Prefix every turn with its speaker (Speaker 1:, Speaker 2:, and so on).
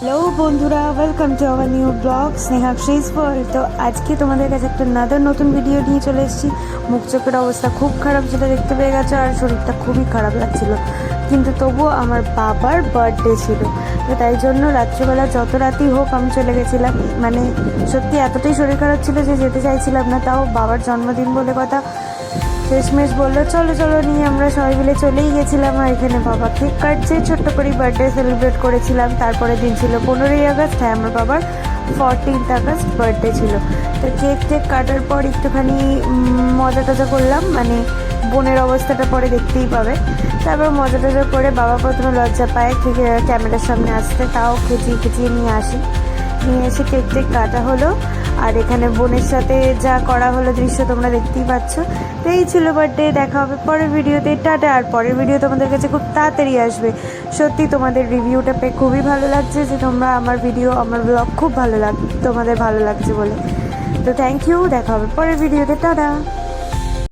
Speaker 1: Hello বন্ধুরা, welcome to our new blog Snehakshi's world. তো আজকে তোমাদের কাছে একটা নতুন ভিডিও নিয়ে চলে এসেছি। মুখ চোখের অবস্থা খুব খারাপ, যেটা দেখতে পেয়ে গেছো, আর শরীরটা খুবই খারাপ লাগছিল, কিন্তু তবুও আমার বাবার বার্থডে ছিল, তো তাই জন্য রাত্রিবেলা যত রাতই হোক আমি চলে গেছিলাম। মানে সত্যি এতটাই শরীর খারাপ ছিল যে যেতে চাইছিলাম না, তাও বাবার জন্মদিন বলে কথা শেষমেশ বললো চলো চলো নিয়ে আমরা সবাই মিলে চলেই গেছিলাম। আর এখানে বাবা কেক কাটছে, ছোট্ট করে বার্থডে সেলিব্রেট করেছিলাম। তারপরে দিন ছিল 15ই আগস্ট, হ্যাঁ আমার বাবার 14th আগস্ট বার্থডে ছিল। তো কেক কাটার পর একটুখানি মজা টজা করলাম, মানে বোনের অবস্থাটা পরে দেখতেই পাবে। তারপর মজা টজা করে বাবা প্রথমে লজ্জা পায় ক্যামেরার সামনে আসতে, তাও খেচিয়ে নিয়ে এসে কেক কাটা হলো। আর এখানে বোনের সাথে যা করা হলো দৃশ্য তোমরা দেখতেই পাচ্ছ। তো এই ছিল বার্থডে। দেখা হবে পরের ভিডিওতে, টাটা। আর পরের ভিডিও তোমাদের কাছে খুব তাড়াতাড়ি আসবে। সত্যি তোমাদের রিভিউটা পেয়ে খুবই ভালো লাগছে যে তোমরা আমার ব্লগ খুব তোমাদের ভালো লাগছে বলে। তো থ্যাংক ইউ, দেখা হবে পরের ভিডিওতে, টাটা।